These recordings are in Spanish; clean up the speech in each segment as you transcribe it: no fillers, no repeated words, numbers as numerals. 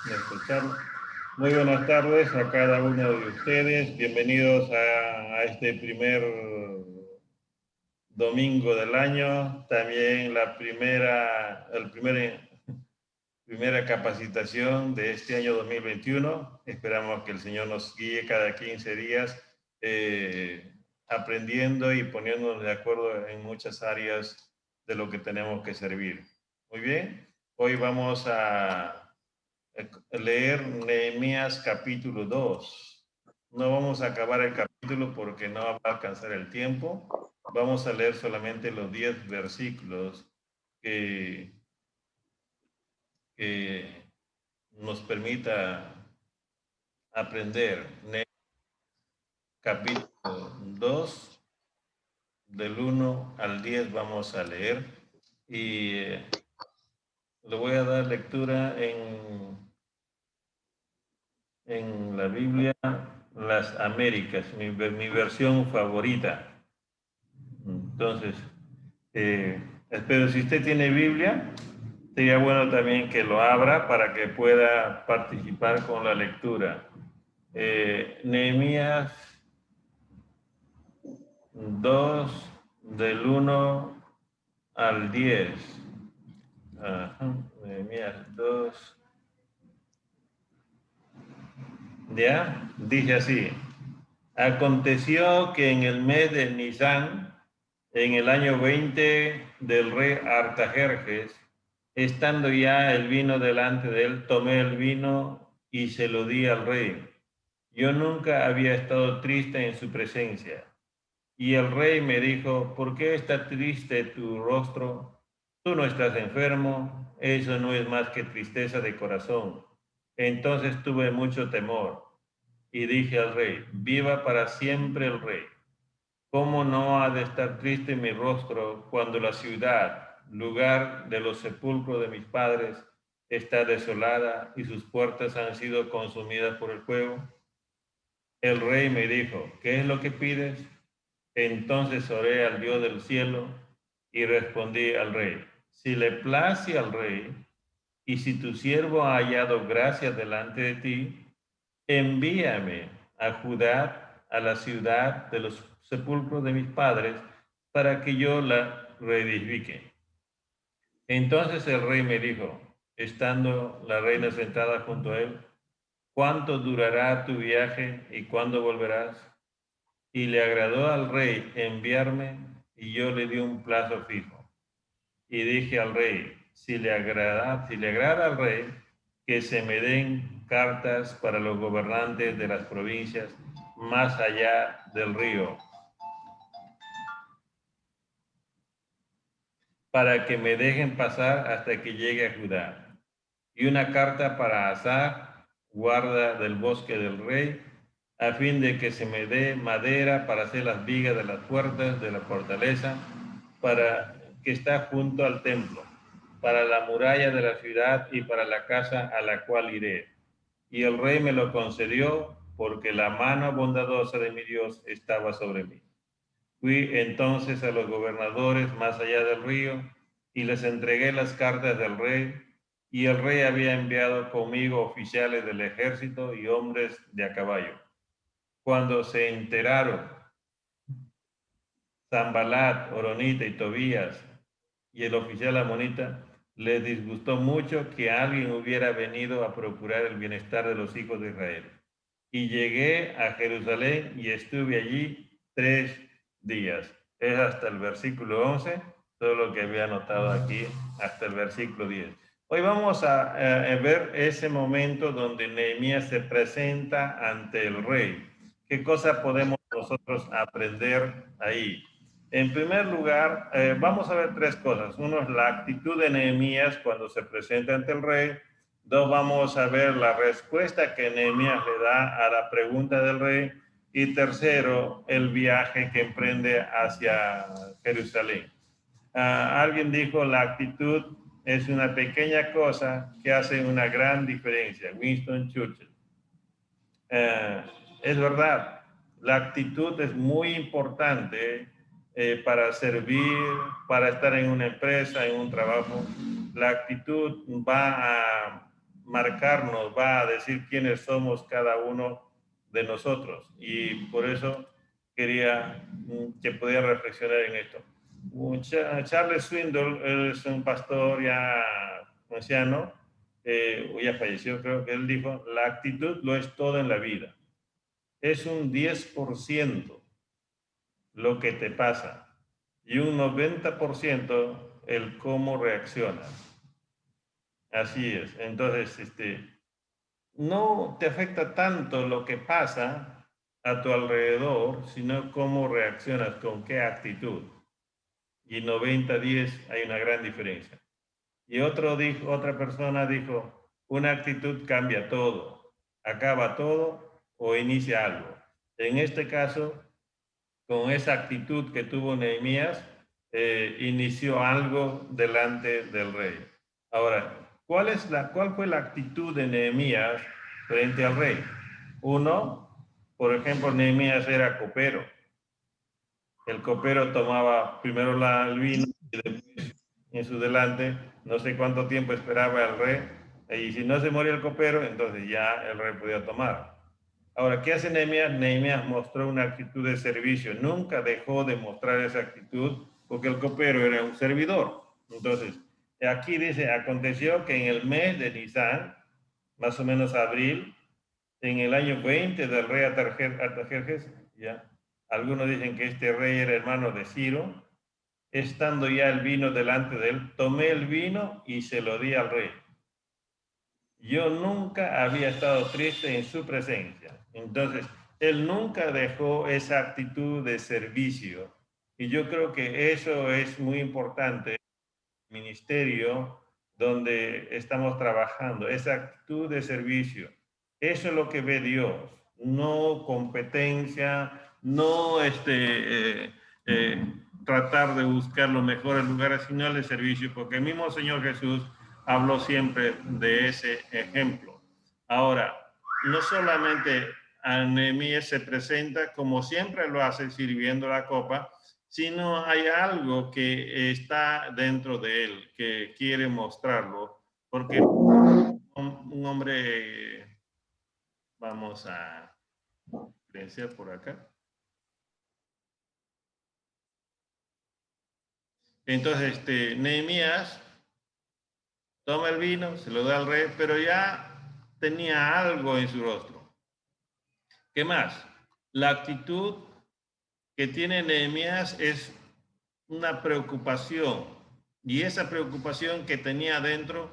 de escucharlo. Muy buenas tardes a cada uno de ustedes. Bienvenidos a este primer domingo del año. También primera capacitación de este año 2021. Esperamos que el Señor nos guíe cada 15 días aprendiendo y poniéndonos de acuerdo en muchas áreas de lo que tenemos que servir. Muy bien, hoy vamos a leer Nehemías capítulo 2. No vamos a acabar el capítulo porque no va a alcanzar el tiempo. Vamos a leer solamente los 10 versículos que, que nos permita aprender. Capítulo 2, del 1 al 10 vamos a leer y le voy a dar lectura en la Biblia Las Américas, mi versión favorita. Entonces, espero si usted tiene Biblia, sería bueno también que lo abra para que pueda participar con la lectura. Nehemías 2 del 1 al 10. Ajá, Nehemías 2. Ya, dice así. Aconteció que en el mes de Nisán, en el año 20 del rey Artajerjes, estando ya el vino delante de él, tomé el vino y se lo di al rey. Yo nunca había estado triste en su presencia. Y el rey me dijo, ¿por qué está triste tu rostro? Tú no estás enfermo, eso no es más que tristeza de corazón. Entonces tuve mucho temor y dije al rey, viva para siempre el rey. ¿Cómo no ha de estar triste mi rostro cuando la ciudad, lugar de los sepulcros de mis padres, está desolada y sus puertas han sido consumidas por el fuego? El rey me dijo, ¿qué es lo que pides? Entonces oré al Dios del cielo y respondí al rey, si le place al rey y si tu siervo ha hallado gracia delante de ti, envíame a Judá, a la ciudad de los sepulcros de mis padres, para que yo la reedifique. Entonces el rey me dijo, estando la reina sentada junto a él, ¿cuánto durará tu viaje y cuándo volverás? Y le agradó al rey enviarme y yo le di un plazo fijo. Y dije al rey, si le agrada al rey, que se me den cartas para los gobernantes de las provincias más allá del río, para que me dejen pasar hasta que llegue a Judá. Y una carta para Asa, guarda del bosque del rey, a fin de que se me dé madera para hacer las vigas de las puertas de la fortaleza, para que está junto al templo, para la muralla de la ciudad y para la casa a la cual iré. Y el rey me lo concedió porque la mano bondadosa de mi Dios estaba sobre mí. Fui entonces a los gobernadores más allá del río y les entregué las cartas del rey, y el rey había enviado conmigo oficiales del ejército y hombres de a caballo. Cuando se enteraron Zambalat, Oronita y Tobías y el oficial amonita, les disgustó mucho que alguien hubiera venido a procurar el bienestar de los hijos de Israel. Y llegué a Jerusalén y estuve allí 3 días. Es hasta el versículo 11, todo lo que había anotado aquí, hasta el versículo 10. Hoy vamos a ver ese momento donde Nehemías se presenta ante el rey. ¿Qué cosa podemos nosotros aprender ahí? En primer lugar, vamos a ver 3 cosas. Uno es la actitud de Nehemías cuando se presenta ante el rey. 2, vamos a ver la respuesta que Nehemías le da a la pregunta del rey. Y tercero, el viaje que emprende hacia Jerusalén. Alguien dijo, la actitud es una pequeña cosa que hace una gran diferencia. Winston Churchill. Eh, es verdad, la actitud es muy importante para servir, para estar en una empresa, en un trabajo. La actitud va marcarnos, va a decir quiénes somos cada uno de nosotros. Y por eso quería que pudiera reflexionar en esto. Charles Swindoll, él es un pastor ya anciano, ya falleció, creo que él dijo, la actitud lo es todo en la vida. Es un 10% lo que te pasa y un 90% el cómo reaccionas. Así es. Entonces, no te afecta tanto lo que pasa a tu alrededor, sino cómo reaccionas, con qué actitud. Y 90-10 hay una gran diferencia. Y otra persona dijo, una actitud cambia todo, acaba todo o inicia algo. En este caso, con esa actitud que tuvo Nehemías, inició algo delante del rey. Ahora, ¿cuál fue la actitud de Nehemías frente al rey? Uno, por ejemplo, Nehemías era copero. El copero tomaba primero el vino y después en su delante, no sé cuánto tiempo esperaba el rey, y si no se moría el copero, entonces ya el rey podía tomar. Ahora, ¿qué hace Nehemías? Nehemías mostró una actitud de servicio, nunca dejó de mostrar esa actitud porque el copero era un servidor. Entonces, aquí dice, aconteció que en el mes de Nisan, más o menos abril, en el año 20 del rey Artajerjes, ya, algunos dicen que este rey era hermano de Ciro, estando ya el vino delante de él, tomé el vino y se lo di al rey. Yo nunca había estado triste en su presencia. Entonces, él nunca dejó esa actitud de servicio. Y yo creo que eso es muy importante en el ministerio donde estamos trabajando, esa actitud de servicio. Eso es lo que ve Dios, no competencia, no tratar de buscar los mejores lugares, sino el de servicio, porque el mismo Señor Jesús habló siempre de ese ejemplo. Ahora, no solamente Nehemías se presenta como siempre lo hace sirviendo la copa, sino hay algo que está dentro de él, que quiere mostrarlo, porque un hombre, vamos a silenciar por acá. Entonces, Nehemías toma el vino, se lo da al rey, pero ya tenía algo en su rostro. ¿Qué más? La actitud que tiene Nehemías es una preocupación, y esa preocupación que tenía adentro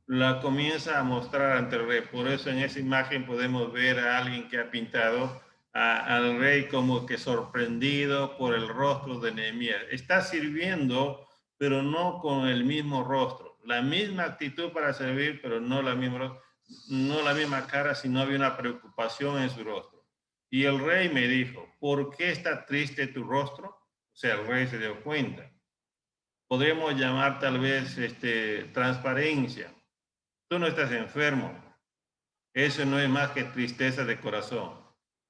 la comienza a mostrar ante el rey. Por eso en esa imagen podemos ver a alguien que ha pintado al rey como que sorprendido por el rostro de Nehemías. Está sirviendo, pero no con el mismo rostro. La misma actitud para servir, pero no la misma cara, sino había una preocupación en su rostro. Y el rey me dijo, ¿por qué está triste tu rostro? O sea, el rey se dio cuenta. Podríamos llamar tal vez transparencia. Tú no estás enfermo. Eso no es más que tristeza de corazón.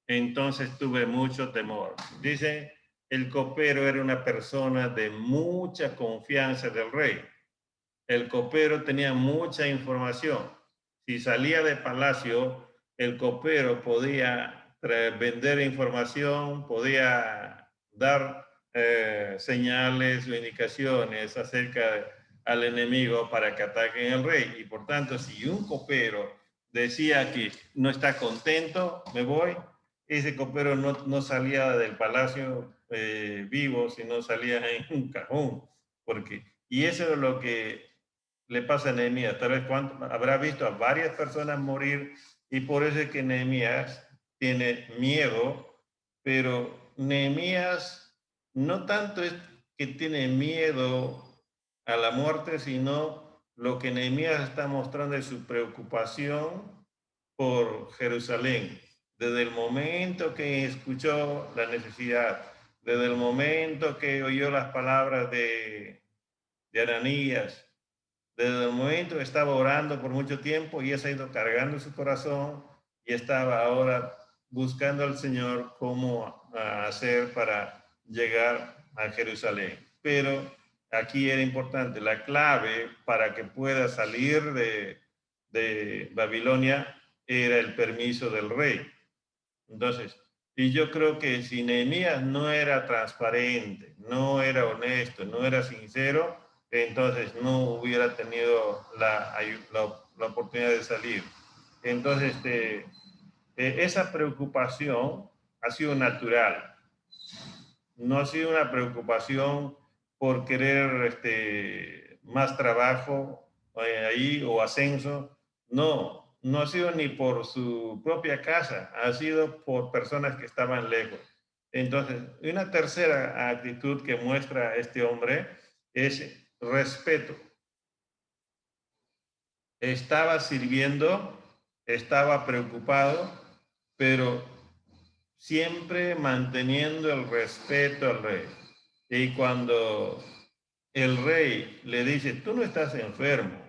Entonces tuve mucho temor. Dice, el copero era una persona de mucha confianza del rey. El copero tenía mucha información. Si salía de palacio, el copero podía vender información, podía dar señales o indicaciones acerca al enemigo para que ataquen al rey. Y por tanto, si un copero decía que no está contento, me voy, ese copero no salía del palacio vivo, sino salía en un cajón. Y eso es lo que le pasa a Nehemías. Tal vez habrá visto a varias personas morir y por eso es que Nehemías tiene miedo, pero Nehemías no tanto es que tiene miedo a la muerte, sino lo que Nehemías está mostrando es su preocupación por Jerusalén. Desde el momento que escuchó la necesidad, desde el momento que oyó las palabras de Ananías, desde el momento que estaba orando por mucho tiempo y se ha ido cargando su corazón y estaba ahora buscando al Señor cómo hacer para llegar a Jerusalén. Pero aquí era importante, la clave para que pueda salir de Babilonia era el permiso del rey. Entonces, y yo creo que si Nehemías no era transparente, no era honesto, no era sincero, entonces no hubiera tenido la oportunidad de salir. Entonces, esa preocupación ha sido natural, no ha sido una preocupación por querer más trabajo ahí o ascenso, no, no ha sido ni por su propia casa, ha sido por personas que estaban lejos. Entonces, una tercera actitud que muestra este hombre es respeto. Estaba sirviendo, estaba preocupado, pero siempre manteniendo el respeto al rey. Y cuando el rey le dice, tú no estás enfermo,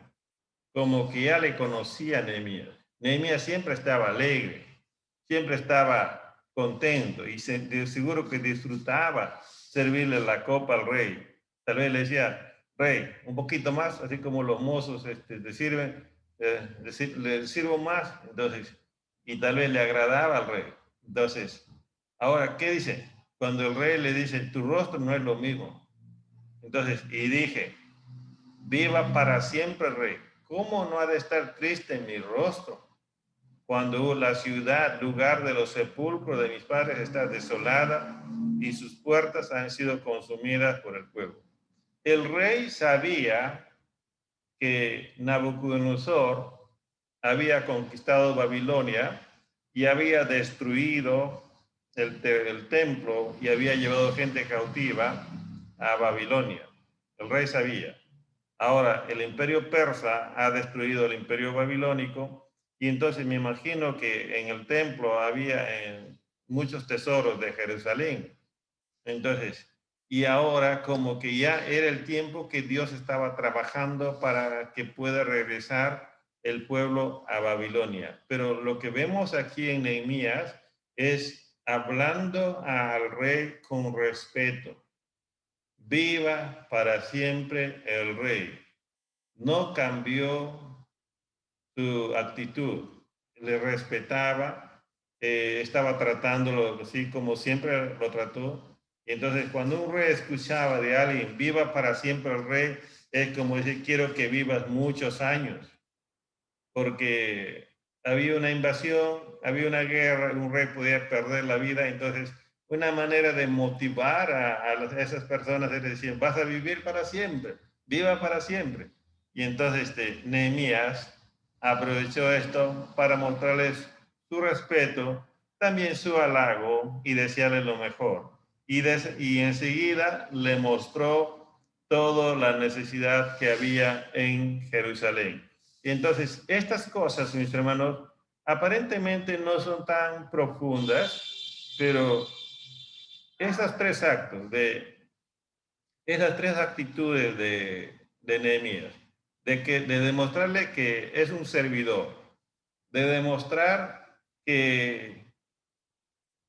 como que ya le conocía a Nehemías. Nehemías siempre estaba alegre, siempre estaba contento y de seguro que disfrutaba servirle la copa al rey. Tal vez le decía, rey, un poquito más, así como los mozos le sirven, le sirvo más, entonces, y tal vez le agradaba al rey. Entonces, ahora, ¿qué dice? Cuando el rey le dice, tu rostro no es lo mismo. Entonces, y dije, viva para siempre el rey. ¿Cómo no ha de estar triste mi rostro cuando la ciudad, lugar de los sepulcros de mis padres, está desolada y sus puertas han sido consumidas por el fuego? El rey sabía que Nabucodonosor había conquistado Babilonia y había destruido el templo y había llevado gente cautiva a Babilonia. El rey sabía. Ahora, el imperio persa ha destruido el imperio babilónico y entonces me imagino que en el templo había muchos tesoros de Jerusalén. Entonces, y ahora como que ya era el tiempo que Dios estaba trabajando para que pueda regresar el pueblo a Babilonia. Pero lo que vemos aquí en Nehemías es hablando al rey con respeto. Viva para siempre el rey. No cambió su actitud, le respetaba, estaba tratándolo así como siempre lo trató. Y entonces cuando un rey escuchaba de alguien, viva para siempre el rey, es como decir, quiero que vivas muchos años, porque había una invasión, había una guerra, un rey podía perder la vida, entonces una manera de motivar a esas personas es decir, vas a vivir para siempre, viva para siempre. Y entonces Nehemías aprovechó esto para mostrarles su respeto, también su halago y desearle lo mejor. Y enseguida le mostró toda la necesidad que había en Jerusalén. Y entonces, estas cosas, mis hermanos, aparentemente no son tan profundas, pero esas tres actos, esas tres actitudes de Nehemías, de demostrarle que es un servidor, de demostrar que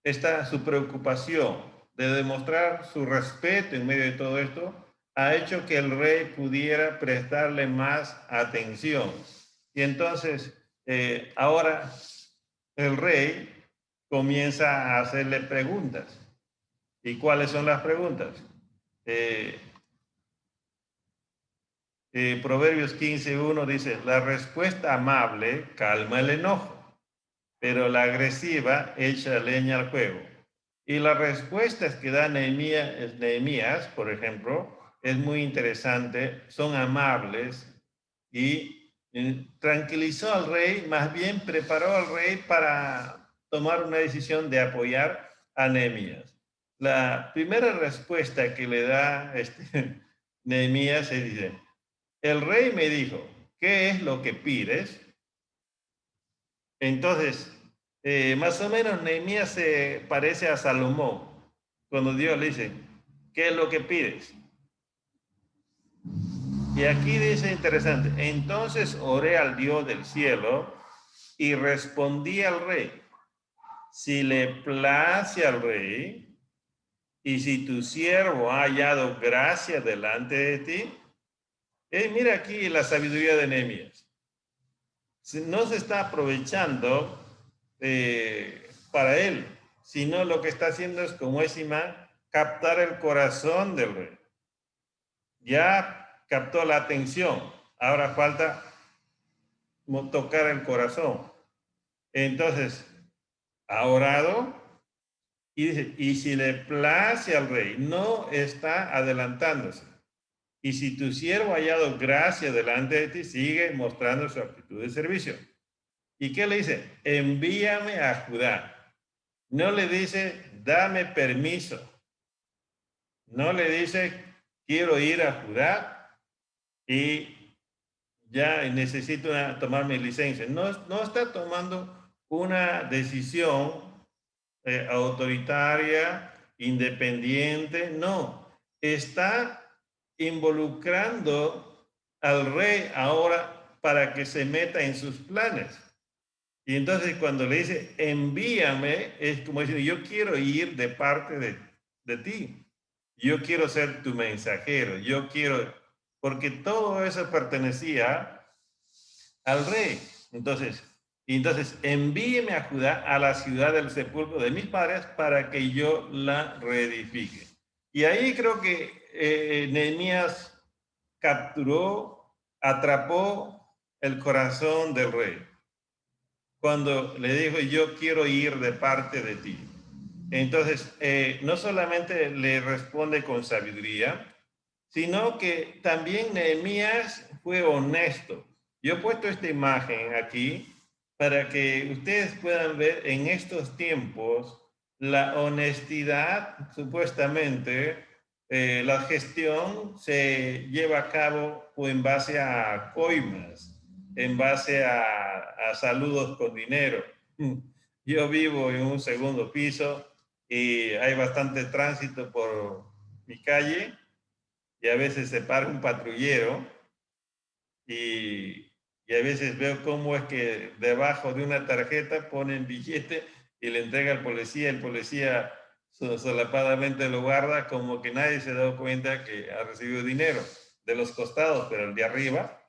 está su preocupación, de demostrar su respeto en medio de todo esto, ha hecho que el rey pudiera prestarle más atención. Y entonces, ahora el rey comienza a hacerle preguntas. ¿Y cuáles son las preguntas? Eh, Proverbios 15:1 dice, la respuesta amable calma el enojo, pero la agresiva echa leña al fuego. Y las respuestas que da Nehemías, por ejemplo, es muy interesante, son amables y tranquilizó al rey, más bien preparó al rey para tomar una decisión de apoyar a Nehemías. La primera respuesta que le da Nehemías se dice, el rey me dijo, ¿qué es lo que pides? Entonces, más o menos Nehemías se parece a Salomón, cuando Dios le dice, ¿qué es lo que pides? Y aquí dice interesante, entonces oré al Dios del cielo y respondí al rey, si le place al rey y si tu siervo ha hallado gracia delante de ti, mira aquí la sabiduría de Nehemías. no se está aprovechando para él, sino lo que está haciendo es, como es Simán, captar el corazón del rey. Ya captó la atención, ahora falta tocar el corazón. Entonces, ha orado y dice, y si le place al rey, no está adelantándose. Y si tu siervo ha hallado gracia delante de ti, sigue mostrando su actitud de servicio. ¿Y qué le dice? Envíame a Judá. No le dice, dame permiso. No le dice, quiero ir a Judá y ya necesito tomar mi licencia. No, no está tomando una decisión autoritaria, independiente, no. Está involucrando al rey ahora para que se meta en sus planes. Y entonces cuando le dice, envíame, es como diciendo, yo quiero ir de parte de ti. Yo quiero ser tu mensajero. Yo quiero, porque todo eso pertenecía al rey. Entonces envíeme a Judá, a la ciudad del sepulcro de mis padres, para que yo la reedifique. Y ahí creo que Nehemías capturó, atrapó el corazón del rey cuando le dijo, yo quiero ir de parte de ti. Entonces, no solamente le responde con sabiduría, sino que también Nehemías fue honesto. Yo he puesto esta imagen aquí para que ustedes puedan ver en estos tiempos la honestidad, supuestamente, la gestión se lleva a cabo en base a coimas, en base a saludos con dinero. Yo vivo en un segundo piso y hay bastante tránsito por mi calle y a veces se para un patrullero y, y a veces veo cómo es que debajo de una tarjeta ponen billete y le entrega al policía, el policía solapadamente lo guarda como que nadie se ha dado cuenta que ha recibido dinero de los costados, pero el de arriba,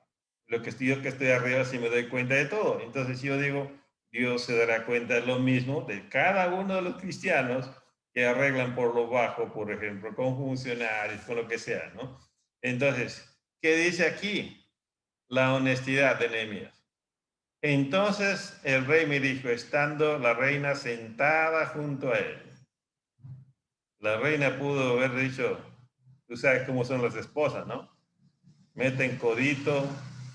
lo que estoy yo que estoy arriba sí me doy cuenta de todo. Entonces yo digo, Dios se dará cuenta de lo mismo de cada uno de los cristianos que arreglan por lo bajo, por ejemplo, con funcionarios, con lo que sea, ¿no? Entonces, ¿qué dice aquí? La honestidad de Nehemías. Entonces el rey me dijo, estando la reina sentada junto a él. La reina pudo haber dicho, tú sabes cómo son las esposas, ¿no? Meten codito,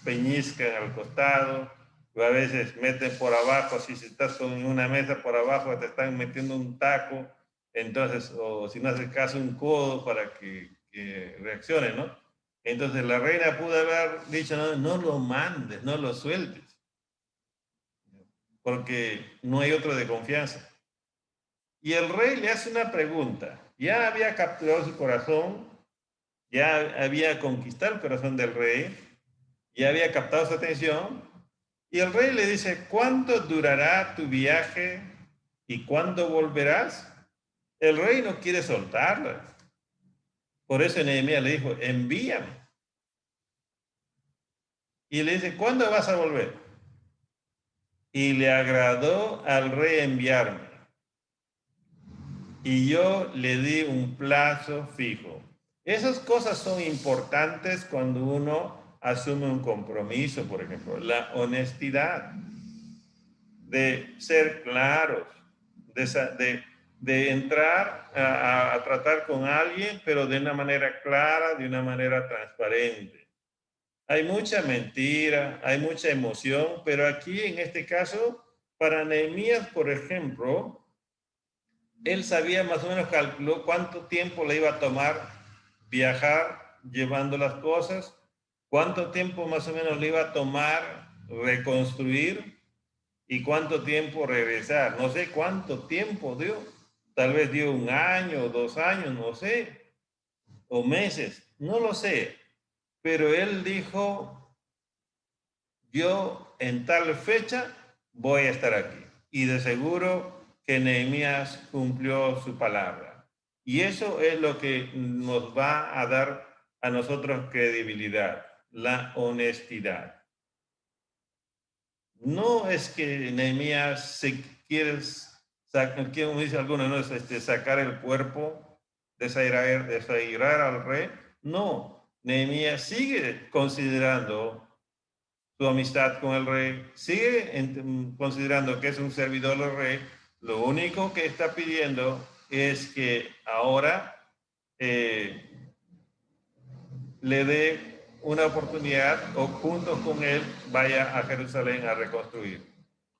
peñizcan al costado, o a veces meten por abajo, si estás con una mesa por abajo te están metiendo un taco, entonces, o si no haces caso, un codo para que reaccione, ¿no? Entonces la reina pudo haber dicho, no, no lo mandes, no lo sueltes, porque no hay otro de confianza. Y el rey le hace una pregunta. Ya había capturado su corazón, ya había conquistado el corazón del rey, ya había captado su atención. Y el rey le dice, ¿cuánto durará tu viaje y cuándo volverás? El rey no quiere soltarla. Por eso Nehemías le dijo, envíame. Y le dice, ¿cuándo vas a volver? Y le agradó al rey enviarme. Y yo le di un plazo fijo. Esas cosas son importantes cuando uno asume un compromiso, por ejemplo, la honestidad, de ser claros, de entrar a tratar con alguien, pero de una manera clara, de una manera transparente. Hay mucha mentira, hay mucha emoción, pero aquí en este caso, para Nehemías, por ejemplo, él sabía más o menos, calculó cuánto tiempo le iba a tomar viajar llevando las cosas, cuánto tiempo más o menos le iba a tomar reconstruir y cuánto tiempo regresar. No sé cuánto tiempo dio, tal vez dio 1 año, 2 años, no sé, o meses, no lo sé, pero él dijo, yo en tal fecha voy a estar aquí. Y de seguro que Nehemías cumplió su palabra. Y eso es lo que nos va a dar a nosotros credibilidad, la honestidad. no es que Nehemías se quiere, como dice algunos, ¿no? Sacar el cuerpo, desairar al rey. No, Nehemías sigue considerando su amistad con el rey, sigue considerando que es un servidor del rey. Lo único que está pidiendo es que ahora eh, le dé una oportunidad o junto con él vaya a Jerusalén a reconstruir.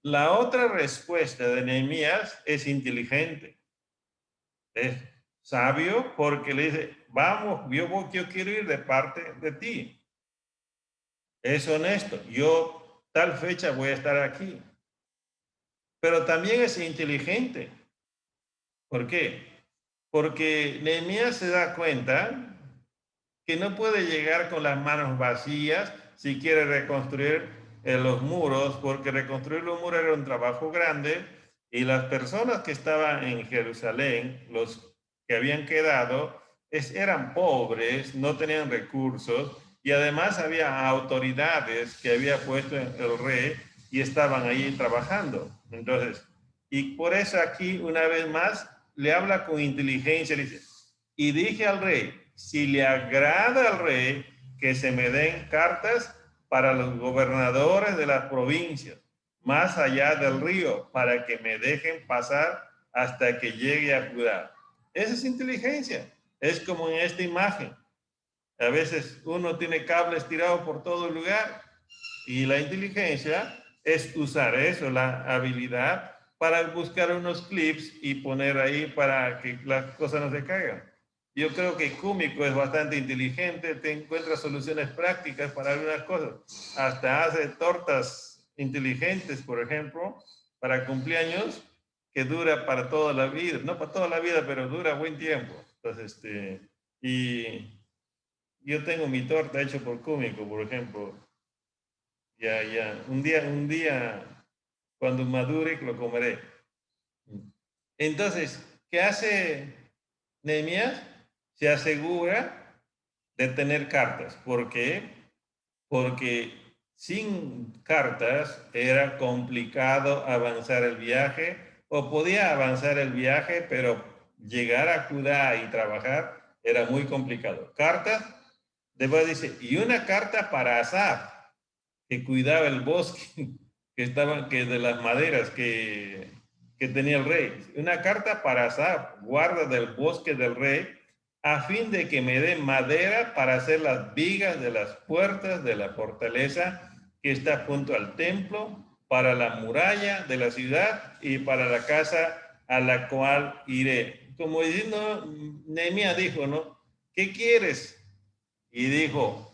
La otra respuesta de Nehemías es inteligente, es sabio porque le dice, vamos, yo quiero ir de parte de ti. Es honesto, yo tal fecha voy a estar aquí. Pero también es inteligente. ¿Por qué? Porque Nehemías se da cuenta que no puede llegar con las manos vacías si quiere reconstruir los muros, porque reconstruir los muros era un trabajo grande y las personas que estaban en Jerusalén, los que habían quedado, eran pobres, no tenían recursos y además había autoridades que había puesto el rey y estaban ahí trabajando. Entonces, y por eso aquí una vez más le habla con inteligencia, dice, y dije al rey, si le agrada al rey que se me den cartas para los gobernadores de las provincias, más allá del río, para que me dejen pasar hasta que llegue a Judá. Esa es inteligencia. Es como en esta imagen. A veces uno tiene cables tirados por todo el lugar y la inteligencia es usar eso, la habilidad para buscar unos clips y poner ahí para que las cosas no se caigan. Yo creo que Kumiko es bastante inteligente, te encuentra soluciones prácticas para algunas cosas. Hasta hace tortas inteligentes, por ejemplo, para cumpleaños, que dura para toda la vida. No para toda la vida, pero dura buen tiempo. Entonces, y yo tengo mi torta hecha por Kumiko, por ejemplo. Ya, ya. Un día, cuando madure, lo comeré. Entonces, ¿qué hace Nehemías? Se asegura de tener cartas. ¿Por qué? Porque sin cartas era complicado avanzar el viaje, o podía avanzar el viaje, pero llegar a Judá y trabajar era muy complicado. Cartas, después dice, y una carta para Asaf, que cuidaba el bosque que de las maderas que tenía el rey. Una carta para Asaf, guarda del bosque del rey, a fin de que me dé madera para hacer las vigas de las puertas de la fortaleza que está junto al templo, para la muralla de la ciudad y para la casa a la cual iré. Como diciendo, Nehemías dijo, ¿no? ¿Qué quieres? Y dijo,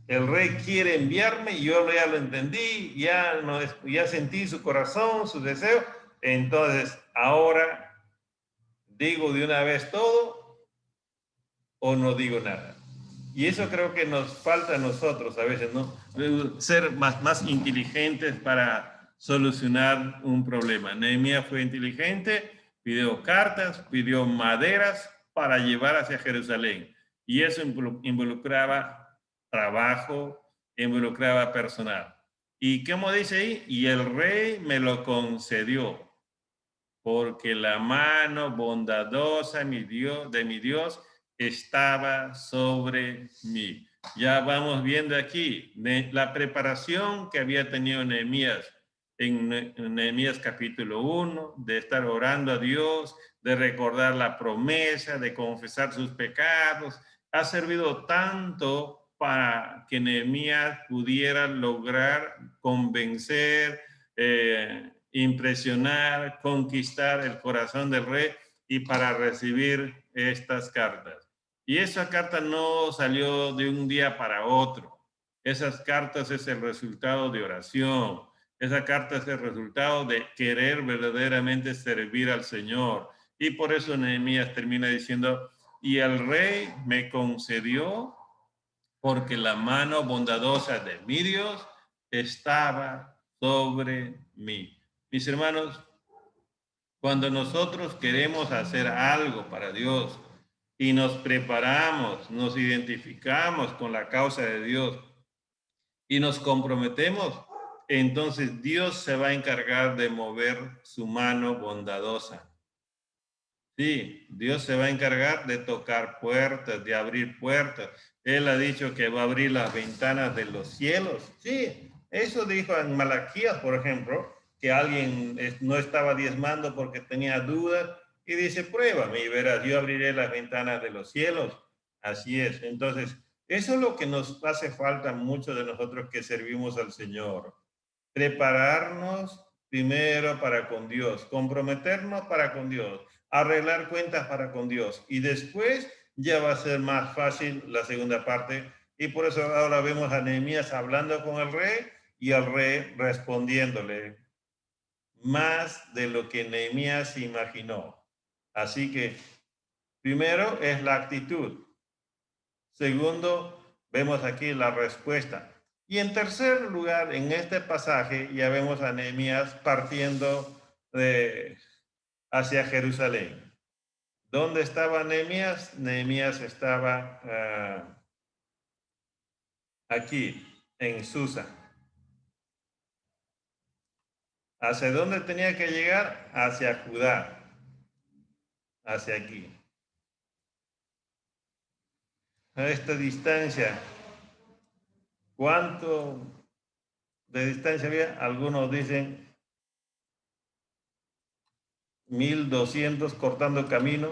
el rey quiere enviarme y yo ya lo entendí, ya, no, ya sentí su corazón, su deseo. Entonces, ahora digo de una vez todo o no digo nada. Y eso creo que nos falta a nosotros a veces, ¿no? Ser más inteligentes para solucionar un problema. Nehemías fue inteligente, pidió cartas, pidió maderas para llevar hacia Jerusalén. Y eso involucraba trabajo, involucraba personal. ¿Y cómo dice ahí? Y el rey me lo concedió, porque la mano bondadosa de mi Dios estaba sobre mí. Ya vamos viendo aquí la preparación que había tenido Nehemías en Nehemías capítulo 1, de estar orando a Dios, de recordar la promesa, de confesar sus pecados. Ha servido tanto para que Nehemías pudiera lograr convencer, impresionar, conquistar el corazón del rey y para recibir estas cartas. Y esa carta no salió de un día para otro. Esas cartas es el resultado de oración. Esa carta es el resultado de querer verdaderamente servir al Señor. Y por eso Nehemías termina diciendo, y el rey me concedió porque la mano bondadosa de mi Dios estaba sobre mí. Mis hermanos, cuando nosotros queremos hacer algo para Dios y nos preparamos, nos identificamos con la causa de Dios y nos comprometemos, entonces Dios se va a encargar de mover su mano bondadosa. Sí, Dios se va a encargar de tocar puertas, de abrir puertas. Él ha dicho que va a abrir las ventanas de los cielos. Sí, eso dijo en Malaquías, por ejemplo, que alguien no estaba diezmando porque tenía dudas y dice, pruébame y verás, yo abriré las ventanas de los cielos. Así es. Entonces, eso es lo que nos hace falta a muchos de nosotros que servimos al Señor. Prepararnos primero para con Dios, comprometernos para con Dios, arreglar cuentas para con Dios y después ya va a ser más fácil la segunda parte y por eso ahora vemos a Nehemías hablando con el rey y al rey respondiéndole más de lo que Nehemías imaginó. Así que primero es la actitud. Segundo, vemos aquí la respuesta. Y en tercer lugar, en este pasaje ya vemos a Nehemías partiendo hacia Jerusalén. ¿Dónde estaba Nehemías? Nehemías estaba aquí, en Susa. ¿Hacia dónde tenía que llegar? Hacia Judá, hacia aquí. A esta distancia, ¿cuánto de distancia había? Algunos dicen 1200 cortando camino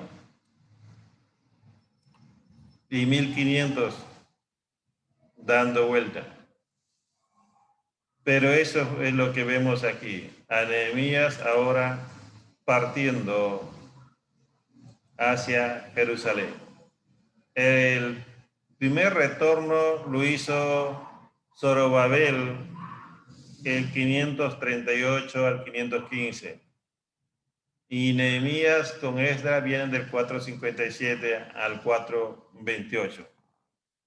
y 1500 dando vuelta. Pero eso es lo que vemos aquí. A Nehemías ahora partiendo hacia Jerusalén. El primer retorno lo hizo Zorobabel el 538 al 515. Y Nehemías con Esdras vienen del 457 al 428.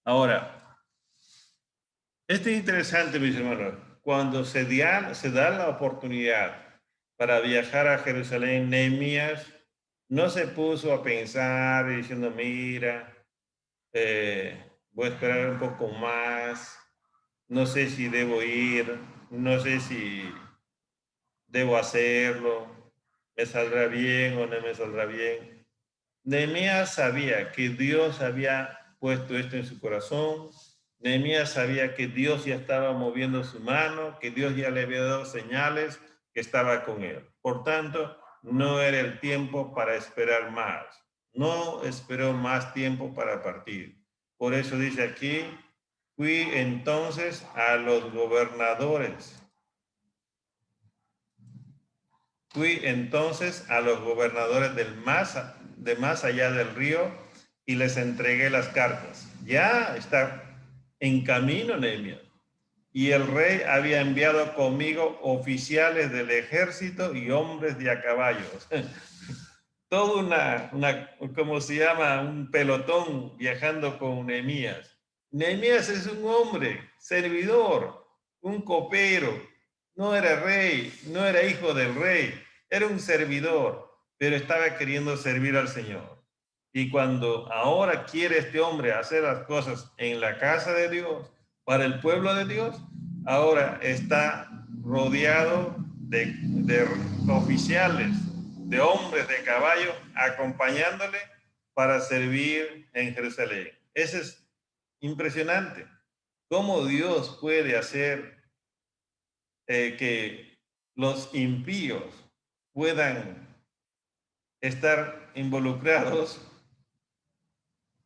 Ahora, esto es interesante, mis hermanos. Cuando se da la oportunidad para viajar a Jerusalén, Nehemías no se puso a pensar diciendo, mira, voy a esperar un poco más, no sé si debo ir, no sé si debo hacerlo, me saldrá bien o no me saldrá bien. Nehemías sabía que Dios había puesto esto en su corazón. Nehemías sabía que Dios ya estaba moviendo su mano, que Dios ya le había dado señales que estaba con él. Por tanto, no era el tiempo para esperar más. No esperó más tiempo para partir. Por eso dice aquí, fui entonces a los gobernadores. Fui entonces a los gobernadores de más allá del río y les entregué las cartas. Ya está en camino Nehemías. Y el rey había enviado conmigo oficiales del ejército y hombres de a caballos. Todo como se llama, un pelotón viajando con Nehemías. Nehemías es un hombre, servidor, un copero. No era rey, no era hijo del rey, era un servidor, pero estaba queriendo servir al Señor. Y cuando ahora quiere este hombre hacer las cosas en la casa de Dios, para el pueblo de Dios, ahora está rodeado de oficiales, de hombres de caballo, acompañándole para servir en Jerusalén. Eso es impresionante. Cómo Dios puede hacer que los impíos puedan estar involucrados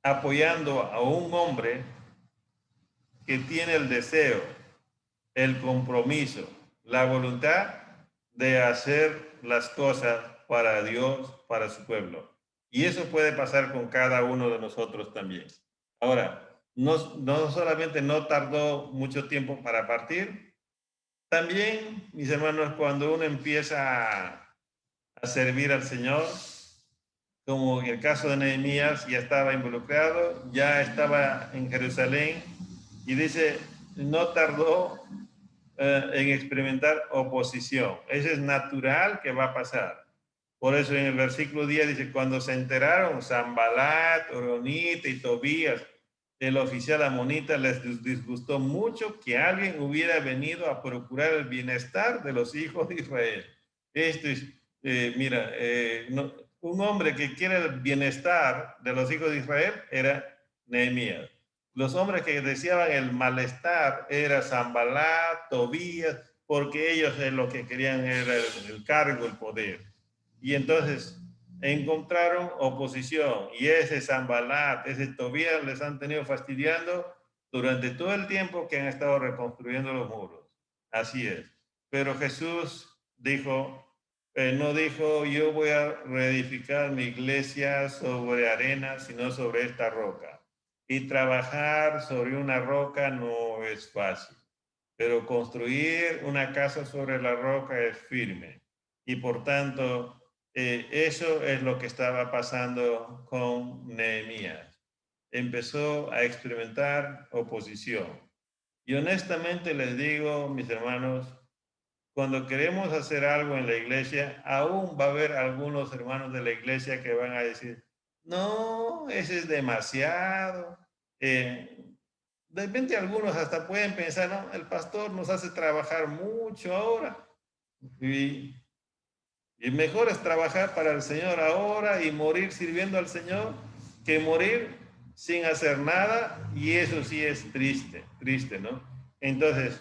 apoyando a un hombre que tiene el deseo, el compromiso, la voluntad de hacer las cosas para Dios, para su pueblo. Y eso puede pasar con cada uno de nosotros también. Ahora, no solamente no tardó mucho tiempo para partir, también, mis hermanos, cuando uno empieza a servir al Señor, como en el caso de Nehemías, ya estaba involucrado, ya estaba en Jerusalén, y dice, no tardó en experimentar oposición. Eso es natural que va a pasar. Por eso en el versículo 10 dice, cuando se enteraron Sanbalat, Oronita y Tobías, el oficial amonita les disgustó mucho que alguien hubiera venido a procurar el bienestar de los hijos de Israel. Esto es, mira, un hombre que quiere el bienestar de los hijos de Israel era Nehemías. Los hombres que deseaban el malestar era Sanballat, Tobías, porque ellos lo que querían era el cargo, el poder. Y entonces encontraron oposición, y ese Sanballat, ese Tobías les han tenido fastidiando durante todo el tiempo que han estado reconstruyendo los muros. Así es. Pero Jesús dijo, no dijo, yo voy a reedificar mi iglesia sobre arena, sino sobre esta roca. Y trabajar sobre una roca no es fácil, pero construir una casa sobre la roca es firme. Y por tanto, eso es lo que estaba pasando con Nehemías. Empezó a experimentar oposición. Y honestamente les digo, mis hermanos, cuando queremos hacer algo en la iglesia, aún va a haber algunos hermanos de la iglesia que van a decir, no, ese es demasiado. De repente algunos hasta pueden pensar, no, el pastor nos hace trabajar mucho ahora. Y mejor es trabajar para el Señor ahora y morir sirviendo al Señor que morir sin hacer nada, y eso sí es triste, triste, ¿no? Entonces,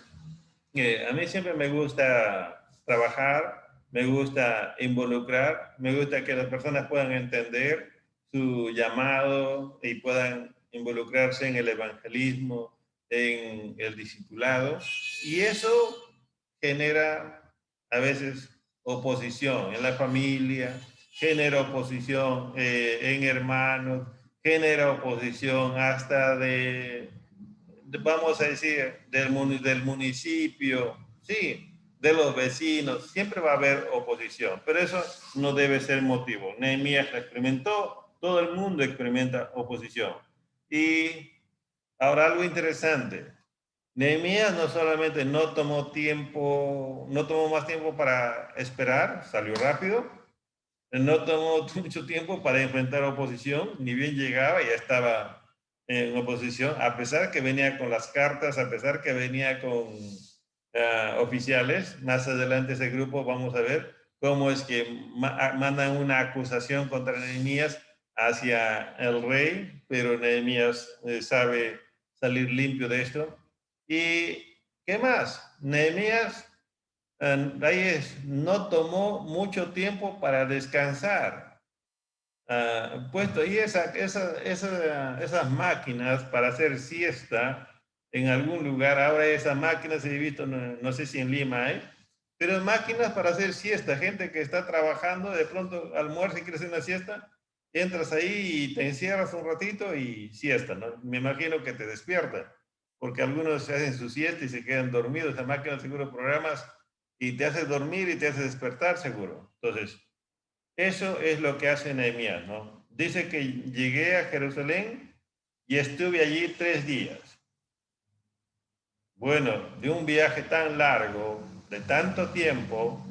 a mí siempre me gusta trabajar, me gusta involucrar, me gusta que las personas puedan entender su llamado y puedan involucrarse en el evangelismo, en el discipulado, y eso genera a veces oposición en la familia, genera oposición en hermanos, genera oposición hasta vamos a decir, del municipio, sí, de los vecinos, siempre va a haber oposición, pero eso no debe ser motivo. Nehemías la experimentó, todo el mundo experimenta oposición. Y ahora algo interesante, Nehemías no solamente no tomó tiempo, no tomó más tiempo para esperar, salió rápido, no tomó mucho tiempo para enfrentar oposición, ni bien llegaba, ya estaba en oposición, a pesar que venía con las cartas, a pesar que venía con oficiales. Más adelante ese grupo vamos a ver cómo es que mandan una acusación contra Nehemías hacia el rey, pero Nehemías sabe salir limpio de esto. ¿Y qué más? Nehemías no tomó mucho tiempo para descansar. Puesto y esas máquinas para hacer siesta en algún lugar, ahora esas máquinas he visto, no sé si en Lima hay, pero máquinas para hacer siesta, gente que está trabajando, de pronto almuerza y quiere hacer una siesta, entras ahí y te encierras un ratito y siesta, ¿no? Me imagino que te despierta, porque algunos se hacen su siesta y se quedan dormidos, esa máquina seguro programas y te hace dormir y te hace despertar seguro. Entonces, eso es lo que hace Nehemías, ¿no? Dice que llegué a Jerusalén y estuve allí 3 días. Bueno, de un viaje tan largo, de tanto tiempo,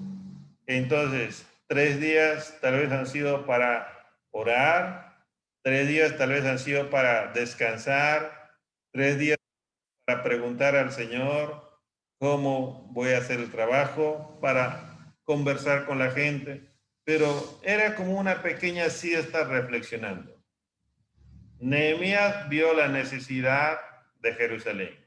entonces 3 días tal vez han sido para orar, 3 días tal vez han sido para descansar, 3 días para preguntar al Señor cómo voy a hacer el trabajo, para conversar con la gente, pero era como una pequeña siesta reflexionando. Nehemías vio la necesidad de Jerusalén.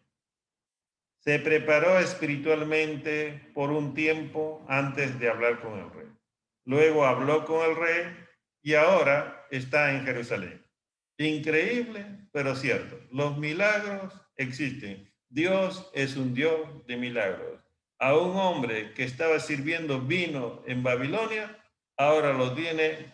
Se preparó espiritualmente por un tiempo antes de hablar con el rey. Luego habló con el rey y ahora está en Jerusalén. Increíble, pero cierto. Los milagros existen. Dios es un Dios de milagros. A un hombre que estaba sirviendo vino en Babilonia, ahora lo tiene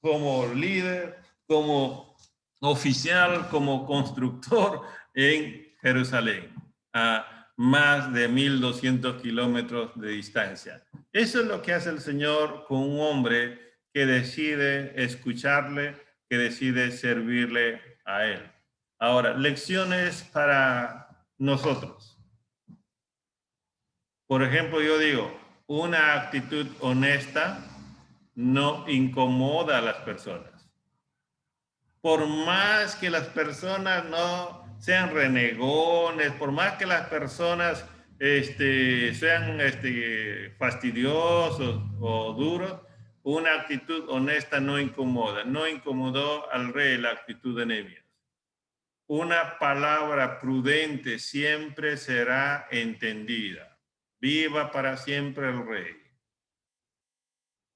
como líder, como oficial, como constructor en Jerusalén, a más de 1.200 kilómetros de distancia. Eso es lo que hace el Señor con un hombre que decide escucharle, que decide servirle a Él. Ahora, lecciones para nosotros. Por ejemplo, yo digo, una actitud honesta no incomoda a las personas. Por más que las personas no sean renegones, por más que las personas sean fastidiosos o duros, una actitud honesta no incomoda. No incomodó al rey la actitud de Nehemías. Una palabra prudente siempre será entendida. Viva para siempre el rey.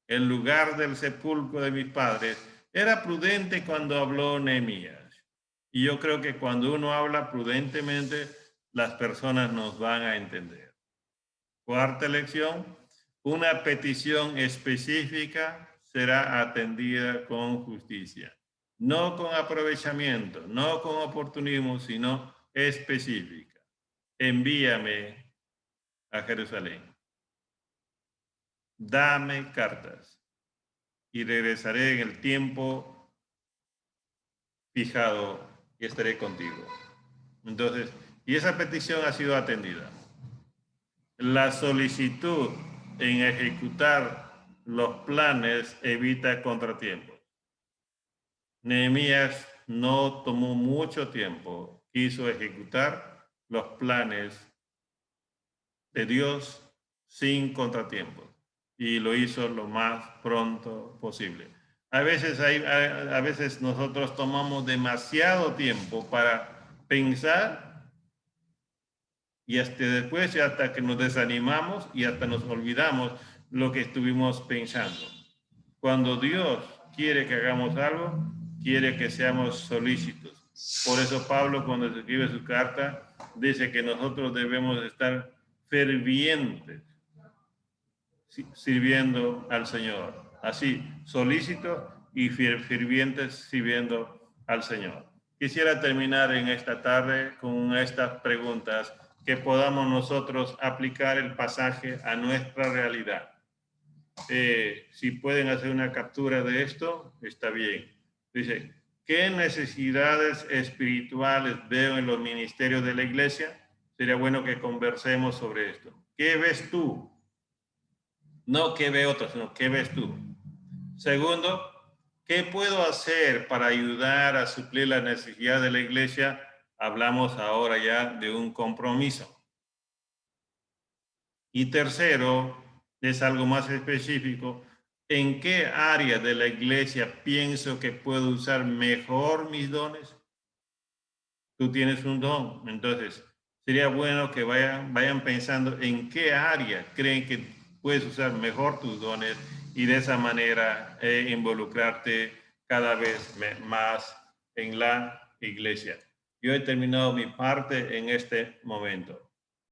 En lugar del sepulcro de mis padres, era prudente cuando habló Nehemías. Y yo creo que cuando uno habla prudentemente, las personas nos van a entender. Cuarta lección, una petición específica será atendida con justicia. No con aprovechamiento, no con oportunismo, sino específica. Envíame a Jerusalén. Dame cartas y regresaré en el tiempo fijado y estaré contigo. Entonces, y esa petición ha sido atendida. La solicitud en ejecutar los planes evita contratiempos. Nehemías no tomó mucho tiempo, quiso ejecutar los planes de Dios sin contratiempos y lo hizo lo más pronto posible. A veces nosotros tomamos demasiado tiempo para pensar y hasta que nos desanimamos y hasta nos olvidamos lo que estuvimos pensando. Cuando Dios quiere que hagamos algo, quiere que seamos solícitos. Por eso Pablo, cuando escribe su carta, dice que nosotros debemos estar fervientes sirviendo al Señor. Así, solícitos y fervientes sirviendo al Señor. Quisiera terminar en esta tarde con estas preguntas que podamos nosotros aplicar el pasaje a nuestra realidad. Si pueden hacer una captura de esto, está bien. Dice, ¿qué necesidades espirituales veo en los ministerios de la iglesia? Sería bueno que conversemos sobre esto. ¿Qué ves tú? No qué ve otro, sino qué ves tú. Segundo, ¿qué puedo hacer para ayudar a suplir la necesidad de la iglesia? Hablamos ahora ya de un compromiso. Y tercero, es algo más específico. ¿En qué área de la iglesia pienso que puedo usar mejor mis dones? Tú tienes un don, entonces sería bueno que vayan pensando en qué área creen que puedes usar mejor tus dones y de esa manera involucrarte cada vez más en la iglesia. Yo he terminado mi parte en este momento.